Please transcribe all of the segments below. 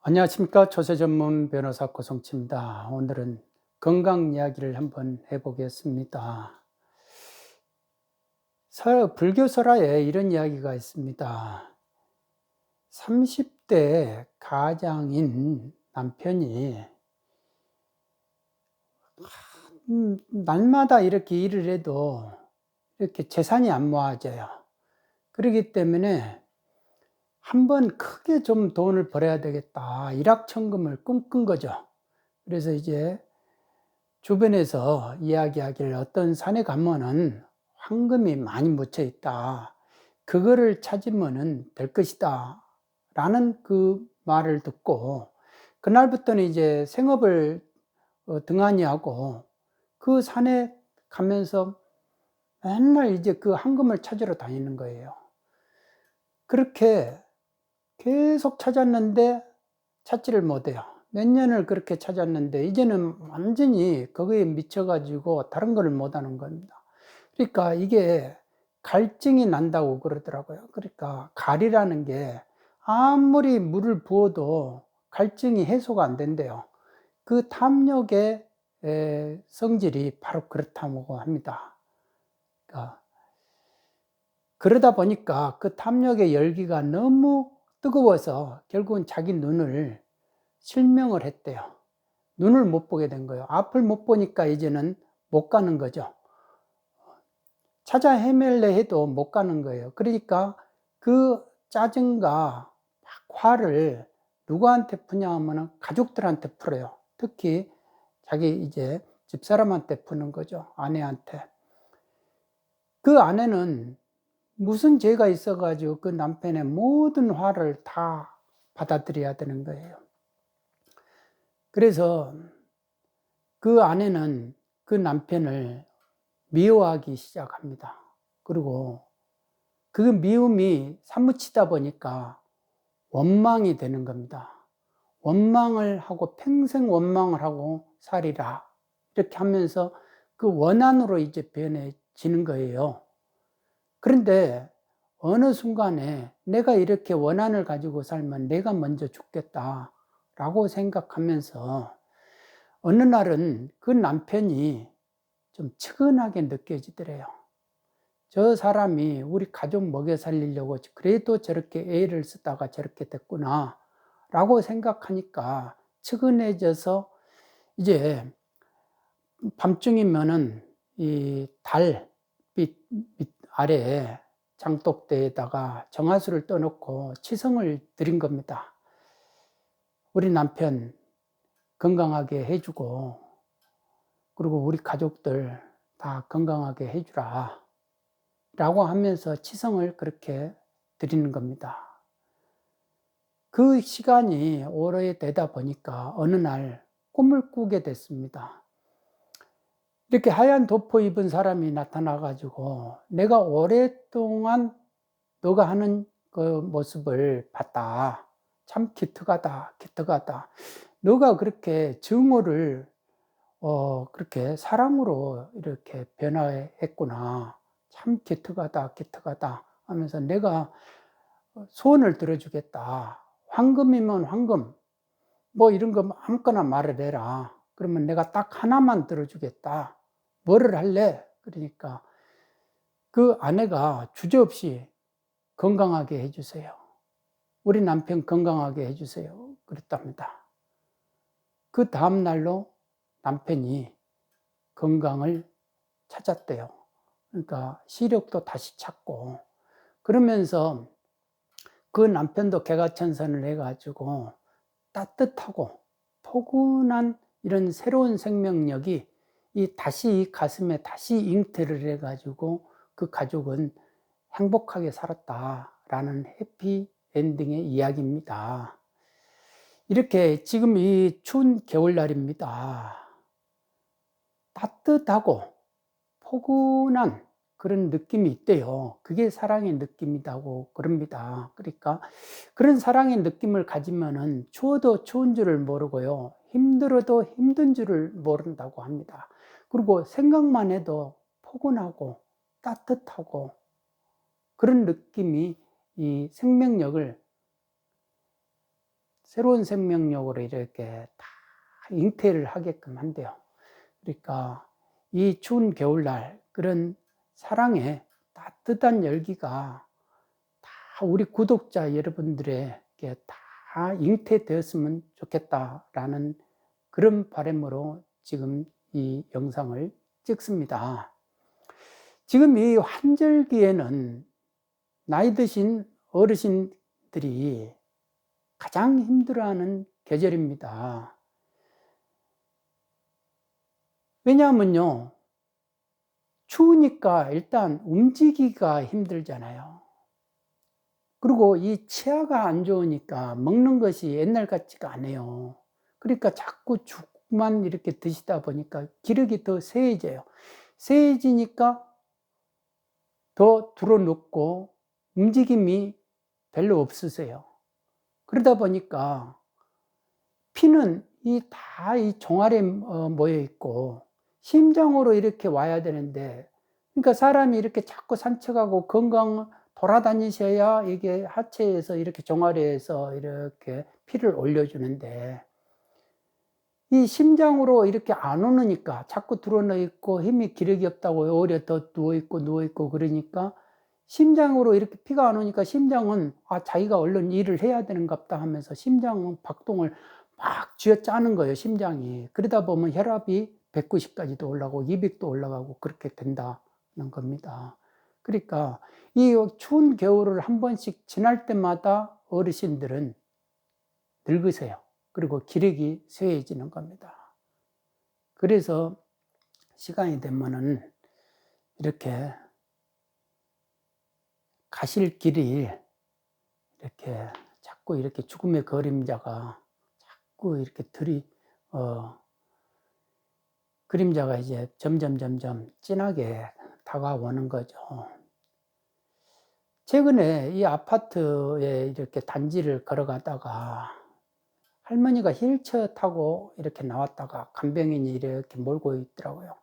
안녕하십니까. 조세 전문 변호사 고성치입니다. 오늘은 건강 이야기를 한번 해보겠습니다. 불교설화에 이런 이야기가 있습니다. 30대 가장인 남편이 날마다 이렇게 일을 해도 이렇게 재산이 안 모아져요. 그렇기 때문에 한번 크게 좀 돈을 벌어야 되겠다. 일확천금을 꿈꾼 거죠. 그래서 이제 주변에서 이야기하기를 어떤 산에 가면은 황금이 많이 묻혀 있다. 그거를 찾으면은 될 것이다. 라는 그 말을 듣고, 그날부터는 이제 생업을 등한히 하고 그 산에 가면서 맨날 이제 그 황금을 찾으러 다니는 거예요. 그렇게 계속 찾았는데 찾지를 못해요. 몇 년을 그렇게 찾았는데 이제는 완전히 거기에 미쳐가지고 다른 걸 못하는 겁니다. 그러니까 이게 갈증이 난다고 그러더라고요. 그러니까 갈이라는 게 아무리 물을 부어도 갈증이 해소가 안 된대요. 그 탐욕의 성질이 바로 그렇다고 합니다. 그러니까 그러다 보니까 그 탐욕의 열기가 너무 뜨거워서 결국은 자기 눈을 실명을 했대요. 눈을 못 보게 된 거예요. 앞을 못 보니까 이제는 못 가는 거죠. 찾아 헤맬래 해도 못 가는 거예요. 그러니까 그 짜증과 화를 누구한테 푸냐 하면 가족들한테 풀어요. 특히 자기 이제 집사람한테 푸는 거죠. 아내한테. 그 아내는 무슨 죄가 있어가지고 그 남편의 모든 화를 다 받아들여야 되는 거예요. 그래서 그 아내는 그 남편을 미워하기 시작합니다. 그리고 그 미움이 사무치다 보니까 원망이 되는 겁니다. 원망을 하고 평생 원망을 하고 살이라. 이렇게 하면서 그 원한으로 이제 변해지는 거예요. 그런데 어느 순간에 내가 이렇게 원한을 가지고 살면 내가 먼저 죽겠다라고 생각하면서 어느 날은 그 남편이 좀 측은하게 느껴지더래요. 저 사람이 우리 가족 먹여 살리려고 그래도 저렇게 애를 쓰다가 저렇게 됐구나 라고 생각하니까 측은해져서 이제 밤중이면은 이 달빛 아래에 장독대에다가 정화수를 떠놓고 치성을 드린 겁니다. 우리 남편 건강하게 해주고 그리고 우리 가족들 다 건강하게 해주라 라고 하면서 치성을 그렇게 드리는 겁니다. 그 시간이 오래되다 보니까 어느 날 꿈을 꾸게 됐습니다. 이렇게 하얀 도포 입은 사람이 나타나가지고 내가 오랫동안 너가 하는 그 모습을 봤다. 참 기특하다, 기특하다. 너가 그렇게 증오를 그렇게 사랑으로 이렇게 변화했구나. 참 기특하다, 기특하다 하면서 내가 소원을 들어주겠다. 황금이면 황금, 뭐 이런 거 아무거나 말을 해라. 그러면 내가 딱 하나만 들어주겠다. 뭐를 할래? 그러니까 그 아내가 주저없이 건강하게 해주세요. 우리 남편 건강하게 해주세요. 그랬답니다. 그 다음날로 남편이 건강을 찾았대요. 그러니까 시력도 다시 찾고 그러면서 그 남편도 개가천선을 해가지고 따뜻하고 포근한 이런 새로운 생명력이 다시 이 가슴에 다시 잉태를 해가지고 그 가족은 행복하게 살았다라는 해피 엔딩의 이야기입니다. 이렇게 지금 이 추운 겨울날입니다. 따뜻하고 포근한 그런 느낌이 있대요. 그게 사랑의 느낌이라고 그럽니다. 그러니까 그런 사랑의 느낌을 가지면은 추워도 추운 줄을 모르고요. 힘들어도 힘든 줄을 모른다고 합니다. 그리고 생각만 해도 포근하고 따뜻하고 그런 느낌이 이 생명력을 새로운 생명력으로 이렇게 다 잉태를 하게끔 한대요. 그러니까 이 추운 겨울날 그런 사랑의 따뜻한 열기가 다 우리 구독자 여러분들에게 다 잉태되었으면 좋겠다라는 그런 바람으로 지금 이 영상을 찍습니다. 지금 이 환절기에는 나이 드신 어르신들이 가장 힘들어하는 계절입니다. 왜냐하면요, 추우니까 일단 움직이기가 힘들잖아요. 그리고 이 치아가 안 좋으니까 먹는 것이 옛날 같지가 않아요. 그러니까 자꾸 죽만 이렇게 드시다 보니까 기력이 더 쇠해져요. 쇠해지니까 더 들어눕고 움직임이 별로 없으세요. 그러다 보니까 피는 다 이 종아리에 모여 있고 심장으로 이렇게 와야 되는데, 그러니까 사람이 이렇게 자꾸 산책하고 건강 돌아다니셔야 이게 하체에서 이렇게 종아리에서 이렇게 피를 올려주는데, 이 심장으로 이렇게 안 오니까 자꾸 드러나 있고 힘이 기력이 없다고 오히려 더 누워 있고 그러니까 심장으로 이렇게 피가 안 오니까 심장은 자기가 얼른 일을 해야 되는갑다 하면서 심장은 박동을 막 쥐어짜는 거예요, 심장이. 그러다 보면 혈압이 190까지도 올라가고 200도 올라가고 그렇게 된다는 겁니다. 그러니까 이 추운 겨울을 한 번씩 지날 때마다 어르신들은 늙으세요. 그리고 기력이 쇠해지는 겁니다. 그래서 시간이 되면은 이렇게 가실 길이 이렇게 자꾸 이렇게 죽음의 그림자가 자꾸 이렇게 그림자가 이제 점점 진하게 다가오는 거죠. 최근에 이 아파트에 이렇게 단지를 걸어가다가 할머니가 휠체어 타고 이렇게 나왔다가 간병인이 이렇게 몰고 있더라고요.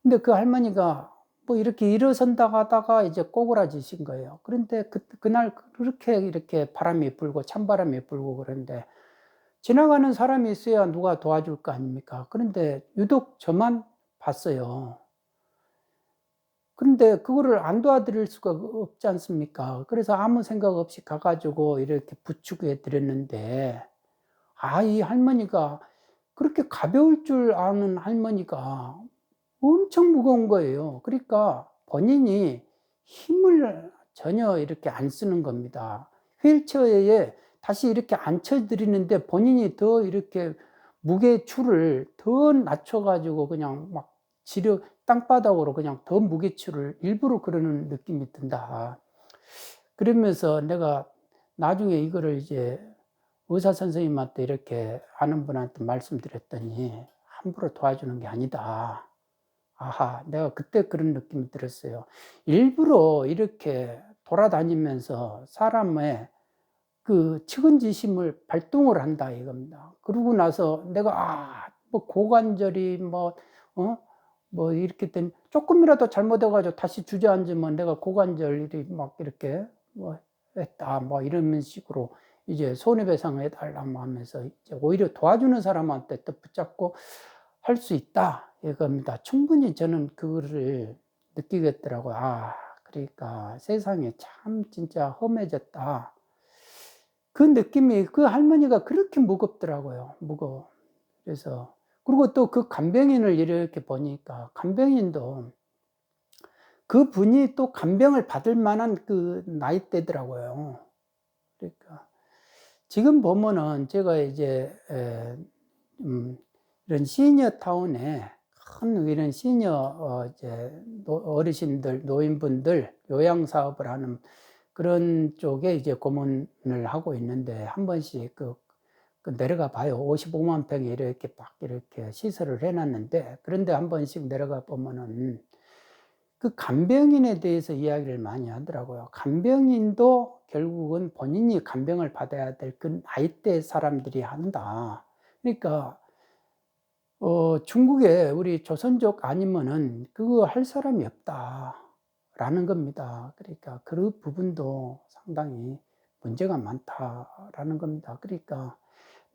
근데 그 할머니가 뭐 이렇게 일어선다 하다가 이제 꼬꾸라지신 거예요. 그런데 그날 그렇게 이렇게 바람이 불고 찬바람이 불고 그런데 지나가는 사람이 있어야 누가 도와줄 거 아닙니까? 그런데 유독 저만 봤어요. 그런데 그거를 안 도와드릴 수가 없지 않습니까? 그래서 아무 생각 없이 가가지고 이렇게 부축해 드렸는데, 이 할머니가 그렇게 가벼울 줄 아는 할머니가 엄청 무거운 거예요. 그러니까 본인이 힘을 전혀 이렇게 안 쓰는 겁니다. 휠체어에 다시 이렇게 앉혀 드리는데 본인이 더 이렇게 무게추를 더 낮춰 가지고 그냥 막 땅바닥으로 그냥 더 무게추를 일부러 그러는 느낌이 든다. 그러면서 내가 나중에 이거를 이제 의사 선생님한테 이렇게 아는 분한테 말씀드렸더니 함부로 도와주는 게 아니다. 내가 그때 그런 느낌이 들었어요. 일부러 이렇게 돌아다니면서 사람의 그 측은지심을 발동을 한다 이겁니다. 그러고 나서 내가 뭐 고관절이 뭐 이렇게 된 조금이라도 잘못해가지고 다시 주저앉으면 내가 고관절이 막 이렇게 뭐 했다 뭐 이런 식으로 이제 손해배상 해달라고 하면서 이제 오히려 도와주는 사람한테 또 붙잡고 할 수 있다 이겁니다. 충분히 저는 그거를 느끼겠더라고요. 그러니까 세상에 참 진짜 험해졌다. 그 느낌이 그 할머니가 그렇게 무겁더라고요. 무거워. 그래서 그리고 또 그 간병인을 이렇게 보니까 간병인도 그분이 또 간병을 받을 만한 그 나이대더라고요. 그러니까 지금 보면은 제가 이제 이런 시니어 타운에 큰 이런 시니어 이제 어르신들, 노인분들 요양 사업을 하는 그런 쪽에 이제 고문을 하고 있는데 한 번씩 내려가 봐요. 55만 평에 이렇게 막 이렇게 시설을 해놨는데, 그런데 한 번씩 내려가 보면은 그 간병인에 대해서 이야기를 많이 하더라고요. 간병인도 결국은 본인이 간병을 받아야 될 그 나이대 사람들이 한다. 그러니까 중국에 우리 조선족 아니면은 그거 할 사람이 없다라는 겁니다. 그러니까 그 부분도 상당히 문제가 많다라는 겁니다. 그러니까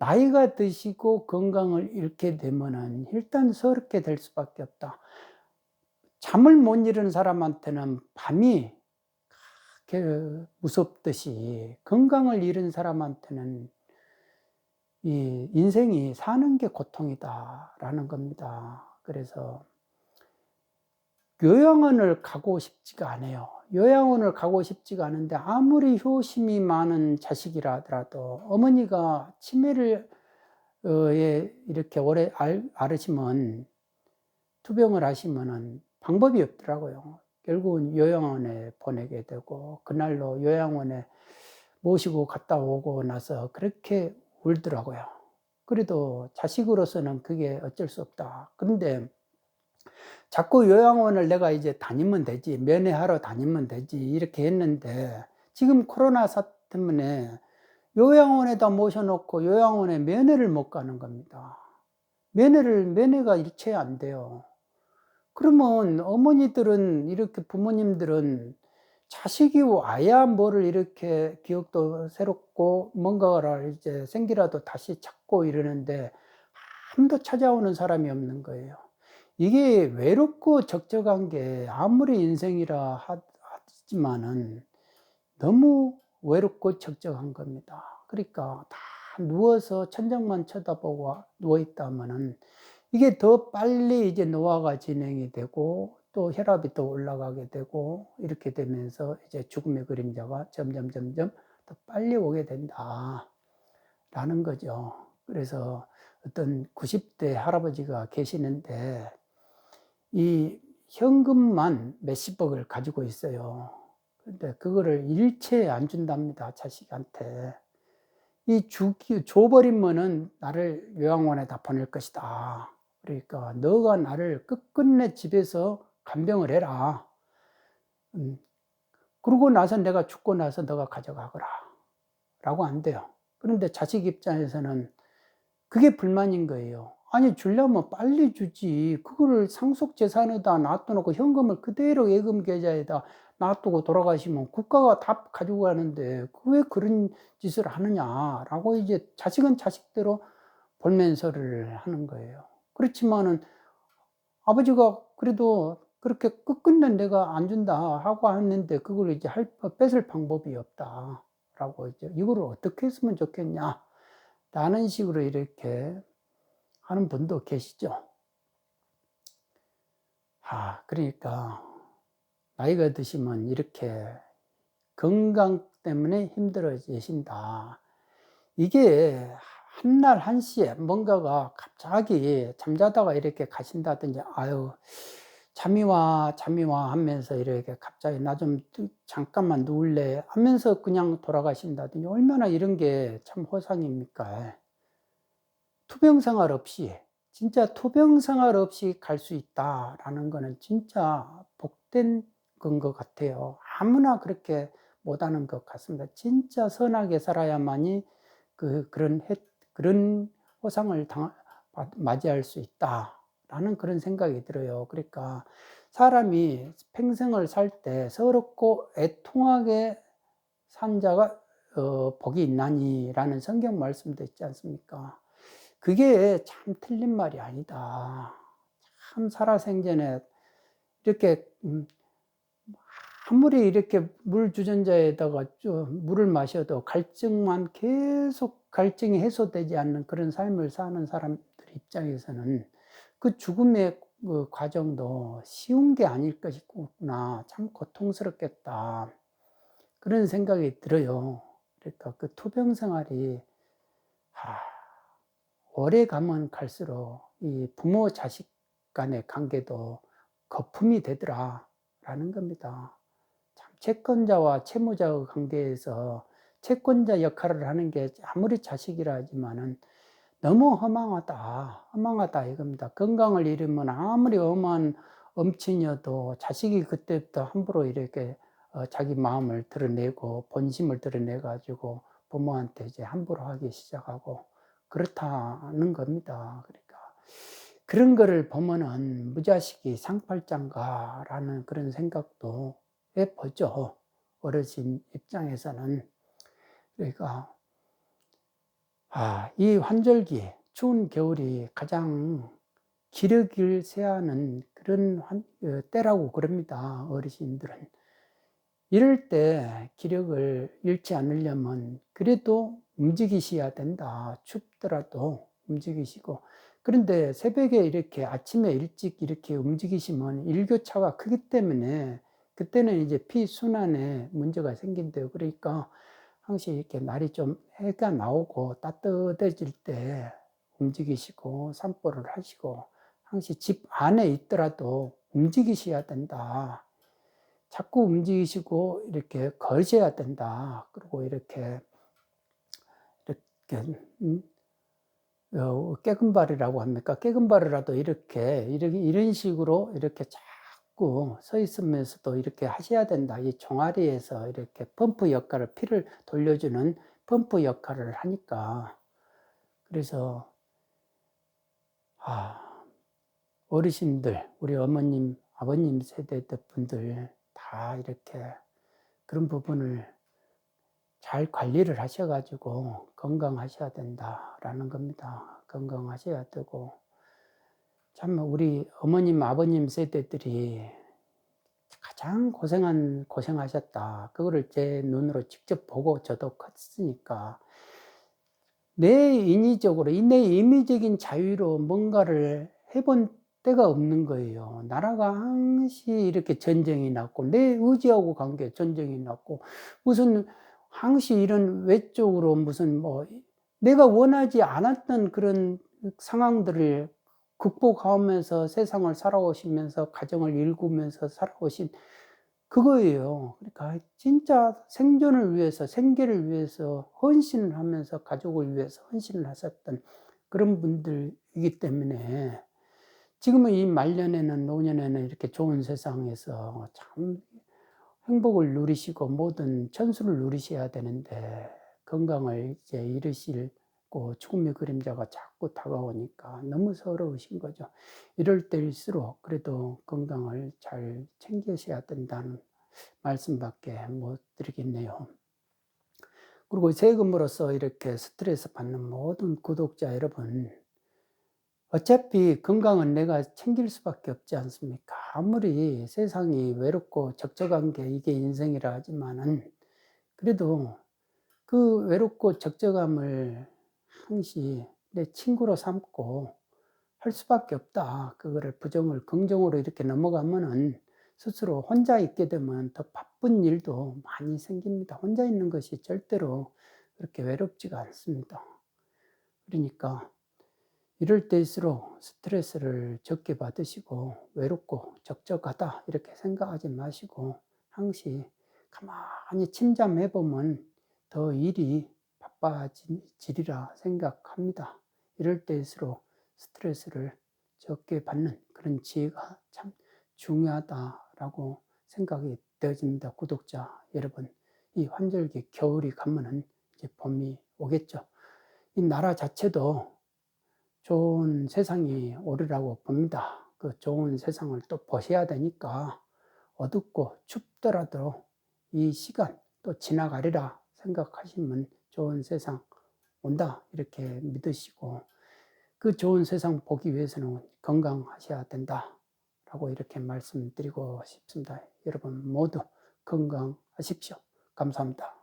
나이가 드시고 건강을 잃게 되면은 일단 서럽게 될 수밖에 없다. 잠을 못 이루는 사람한테는 밤이 그렇게 무섭듯이 건강을 잃은 사람한테는 이 인생이 사는 게 고통이다라는 겁니다. 그래서 요양원을 가고 싶지가 않아요. 요양원을 가고 싶지가 않은데 아무리 효심이 많은 자식이라 하더라도 어머니가 치매를 이렇게 오래 앓으시면, 투병을 하시면은 방법이 없더라고요. 결국은 요양원에 보내게 되고, 그날로 요양원에 모시고 갔다 오고 나서 그렇게 울더라고요. 그래도 자식으로서는 그게 어쩔 수 없다. 그런데 자꾸 요양원을 내가 이제 다니면 되지, 면회하러 다니면 되지, 이렇게 했는데 지금 코로나 사태 때문에 요양원에다 모셔놓고 요양원에 면회를 못 가는 겁니다. 면회가 일체 안 돼요. 그러면 어머니들은, 이렇게 부모님들은 자식이 와야 뭐를 이렇게 기억도 새롭고 뭔가를 이제 생기라도 다시 찾고 이러는데 아무도 찾아오는 사람이 없는 거예요. 이게 외롭고 적적한 게 아무리 인생이라 하지만은 너무 외롭고 적적한 겁니다. 그러니까 다 누워서 천장만 쳐다보고 누워 있다면은 이게 더 빨리 이제 노화가 진행이 되고 또 혈압이 또 올라가게 되고 이렇게 되면서 이제 죽음의 그림자가 점점 더 빨리 오게 된다라는 거죠. 그래서 어떤 90대 할아버지가 계시는데 이 현금만 몇십억을 가지고 있어요. 근데 그거를 일체에 안 준답니다, 자식한테. 줘버리면은 나를 요양원에다 보낼 것이다. 그러니까 너가 나를 끝끝내 집에서 간병을 해라. 그러고 나서 내가 죽고 나서 너가 가져가거라. 라고 한대요. 그런데 자식 입장에서는 그게 불만인 거예요. 아니, 주려면 빨리 주지. 그거를 상속재산에다 놔둬놓고 현금을 그대로 예금 계좌에다 놔두고 돌아가시면 국가가 다 가지고 가는데 왜 그런 짓을 하느냐라고 이제 자식은 자식대로 볼멘서를 하는 거예요. 그렇지만은 아버지가 그래도 그렇게 끝끝내 내가 안 준다 하고 했는데 그걸 이제 뺏을 방법이 없다라고 이제 이거를 어떻게 했으면 좋겠냐 라는 식으로 이렇게 하는 분도 계시죠. 그러니까 나이가 드시면 이렇게 건강 때문에 힘들어지신다. 이게 한날 한시에 뭔가가 갑자기 잠자다가 이렇게 가신다든지, 아유, 잠이 와 하면서 이렇게 갑자기 나 좀 잠깐만 누울래 하면서 그냥 돌아가신다든지, 얼마나 이런 게 참 호상입니까? 투병 생활 없이, 진짜 투병 생활 없이 갈 수 있다라는 거는 진짜 복된 건 것 같아요. 아무나 그렇게 못하는 것 같습니다. 진짜 선하게 살아야만이 그런 호상을 맞이할 수 있다라는 그런 생각이 들어요. 그러니까 사람이 평생을 살 때 서럽고 애통하게 산 자가 복이 있나니라는 성경 말씀도 있지 않습니까? 그게 참 틀린 말이 아니다. 참 살아생전에 이렇게 아무리 이렇게 물 주전자에다가 물을 마셔도 갈증이 해소되지 않는 그런 삶을 사는 사람들 입장에서는 그 죽음의 그 과정도 쉬운 게 아닐 것이구나. 참 고통스럽겠다. 그런 생각이 들어요. 그러니까 그 투병 생활이 오래 가면 갈수록 이 부모 자식 간의 관계도 거품이 되더라라는 겁니다. 참 채권자와 채무자의 관계에서 채권자 역할을 하는 게 아무리 자식이라 하지만은 너무 허망하다 이겁니다. 건강을 잃으면 아무리 엄한 엄친이어도 자식이 그때부터 함부로 이렇게 자기 마음을 드러내고 본심을 드러내 가지고 부모한테 이제 함부로 하기 시작하고 그렇다는 겁니다. 그러니까 그런 거를 보면은 '무자식이 상팔자인가.'라는 그런 생각도 해 보죠, 어르신 입장에서는. 그러니까 이 환절기, 추운 겨울이 가장 기력을 세하는 그런 때라고 그럽니다, 어르신들은. 이럴 때 기력을 잃지 않으려면 그래도 움직이셔야 된다. 춥더라도 움직이시고. 그런데 새벽에 이렇게 아침에 일찍 이렇게 움직이시면 일교차가 크기 때문에 그때는 이제 피순환에 문제가 생긴대요. 그러니까 항상 이렇게 날이 좀 해가 나오고 따뜻해질 때 움직이시고 산보를 하시고, 항상 집 안에 있더라도 움직이셔야 된다. 자꾸 움직이시고 이렇게 걸으셔야 된다. 그리고 이렇게 음, 깨금발이라고 합니까? 깨금발이라도 이런 식으로 이렇게 자꾸 서 있으면서도 이렇게 하셔야 된다. 이 종아리에서 이렇게 펌프 역할을, 피를 돌려주는 펌프 역할을 하니까. 그래서 어르신들, 우리 어머님, 아버님 세대 분들 다 이렇게 그런 부분을 잘 관리를 하셔가지고 건강하셔야 된다라는 겁니다. 건강하셔야 되고, 참 우리 어머님, 아버님 세대들이 가장 고생하셨다. 그거를 제 눈으로 직접 보고 저도 컸으니까 내 임의적인 자유로 뭔가를 해본 때가 없는 거예요. 나라가 항시 이렇게 전쟁이 났고, 내 의지하고 관계 전쟁이 났고, 무슨 항시 이런 외적으로 무슨 내가 원하지 않았던 그런 상황들을 극복하면서 세상을 살아오시면서 가정을 일구면서 살아오신 그거예요. 그러니까 진짜 생존을 위해서, 생계를 위해서 헌신을 하면서 가족을 위해서 헌신을 하셨던 그런 분들이기 때문에 지금은 이 말년에는, 노년에는 이렇게 좋은 세상에서 참 행복을 누리시고 모든 천수를 누리셔야 되는데 건강을 이제 잃으시고 죽음의 그림자가 자꾸 다가오니까 너무 서러우신 거죠. 이럴 때일수록 그래도 건강을 잘 챙기셔야 된다는 말씀밖에 못 드리겠네요. 그리고 세금으로서 이렇게 스트레스 받는 모든 구독자 여러분, 어차피 건강은 내가 챙길 수밖에 없지 않습니까? 아무리 세상이 외롭고 적적한 게 이게 인생이라 하지만은 그래도 그 외롭고 적적함을 항시 내 친구로 삼고 할 수밖에 없다. 그거를 부정을 긍정으로 이렇게 넘어가면은 스스로 혼자 있게 되면 더 바쁜 일도 많이 생깁니다. 혼자 있는 것이 절대로 그렇게 외롭지가 않습니다. 그러니까 이럴 때일수록 스트레스를 적게 받으시고 외롭고 적적하다 이렇게 생각하지 마시고 항시 가만히 침잠해 보면 더 일이 바빠지리라 생각합니다. 이럴 때일수록 스트레스를 적게 받는 그런 지혜가 참 중요하다라고 생각이 되어집니다. 구독자 여러분, 이 환절기 겨울이 가면은 이제 봄이 오겠죠. 이 나라 자체도 좋은 세상이 오리라고 봅니다. 그 좋은 세상을 또 보셔야 되니까 어둡고 춥더라도 이 시간 또 지나가리라 생각하시면 좋은 세상 온다 이렇게 믿으시고, 그 좋은 세상 보기 위해서는 건강하셔야 된다라고 이렇게 말씀드리고 싶습니다. 여러분 모두 건강하십시오. 감사합니다.